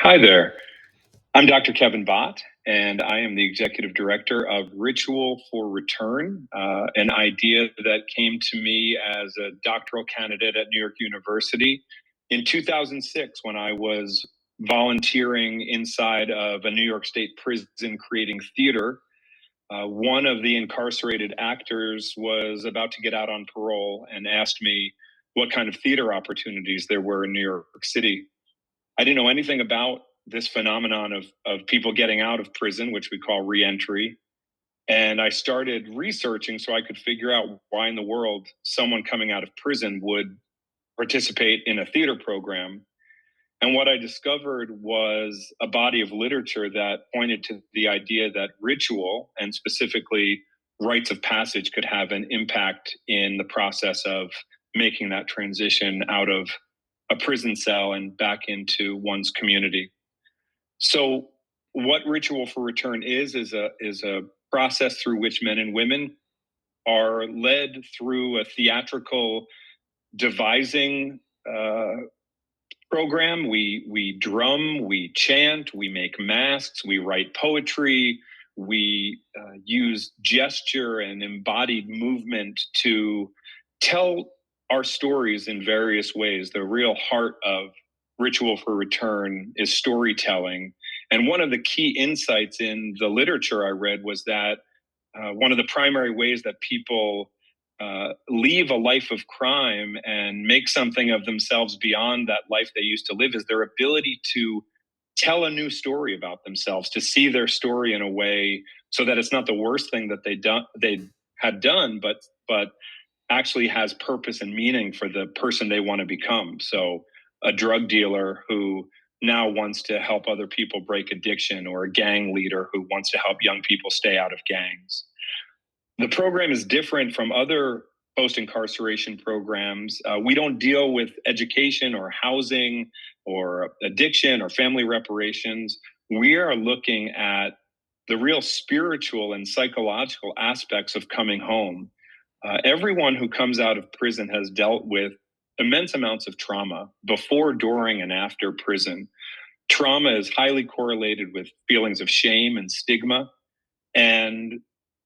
Hi there. I'm Dr. Kevin Bott, and I am the executive director of Ritual for Return, an idea that came to me as a doctoral candidate at New York University in 2006 when I was volunteering inside of a New York State prison creating theater. One of the incarcerated actors was about to get out on parole and asked me what kind of theater opportunities there were in New York City. I didn't know anything about this phenomenon of people getting out of prison, which we call reentry. And I started researching so I could figure out why in the world someone coming out of prison would participate in a theater program. And what I discovered was a body of literature that pointed to the idea that ritual, and specifically rites of passage, could have an impact in the process of making that transition out of a prison cell and back into one's community. So, what Ritual for Return is a process through which men and women are led through a theatrical devising program. We drum, we chant, we make masks, we write poetry, we use gesture and embodied movement to tell our stories in various ways. The real heart of Ritual for Return is storytelling. And one of the key insights in the literature I read was that one of the primary ways that people leave a life of crime and make something of themselves beyond that life they used to live is their ability to tell a new story about themselves, to see their story in a way so that it's not the worst thing that they had done, but actually has purpose and meaning for the person they want to become. So a drug dealer who now wants to help other people break addiction, or a gang leader who wants to help young people stay out of gangs. The program is different from other post incarceration programs. We don't deal with education or housing or addiction or family reparations. We are looking at the real spiritual and psychological aspects of coming home. Everyone who comes out of prison has dealt with immense amounts of trauma before, during, and after prison. Trauma is highly correlated with feelings of shame and stigma. And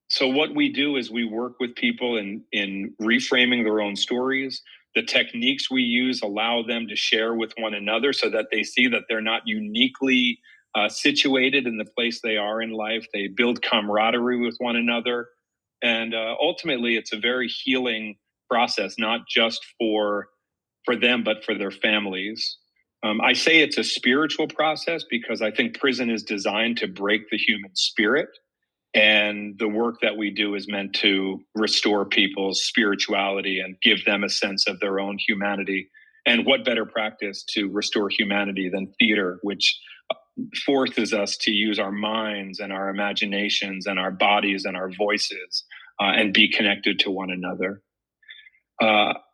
so what we do is we work with people in reframing their own stories. The techniques we use allow them to share with one another so that they see that they're not uniquely situated in the place they are in life. They build camaraderie with one another. And ultimately, it's a very healing process, not just for them, but for their families. I say it's a spiritual process because I think prison is designed to break the human spirit, and the work that we do is meant to restore people's spirituality and give them a sense of their own humanity. And what better practice to restore humanity than theater, which forces us to use our minds and our imaginations and our bodies and our voices and be connected to one another.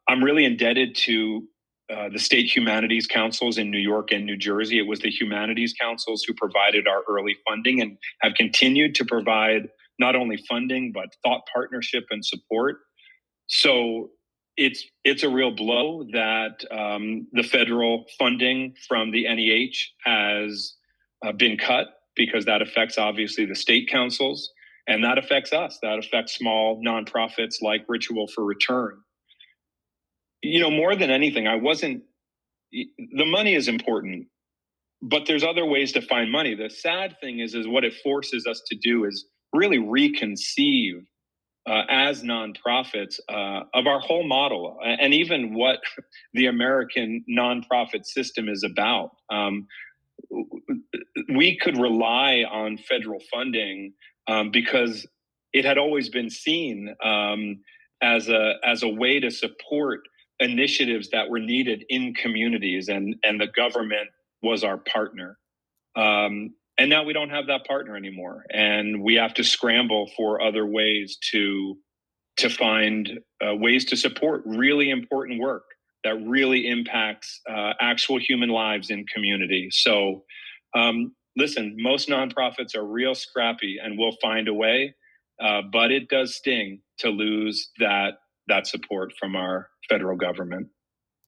I'm really indebted to the state humanities councils in New York and New Jersey. It was the humanities councils who provided our early funding and have continued to provide not only funding, but thought partnership and support. So it's a real blow that the federal funding from the NEH has been cut, because that affects obviously the state councils, and that affects us. That affects small nonprofits like Ritual for Return. More than anything, the money is important, but there's other ways to find money. The sad thing is what it forces us to do is really reconceive as nonprofits of our whole model, and even what the American nonprofit system is about. We could rely on federal funding because it had always been seen as a way to support initiatives that were needed in communities, and the government was our partner. And now we don't have that partner anymore, and we have to scramble for other ways to find ways to support really important work that really impacts actual human lives in community. So, listen, most nonprofits are real scrappy and will find a way, but it does sting to lose that support from our federal government.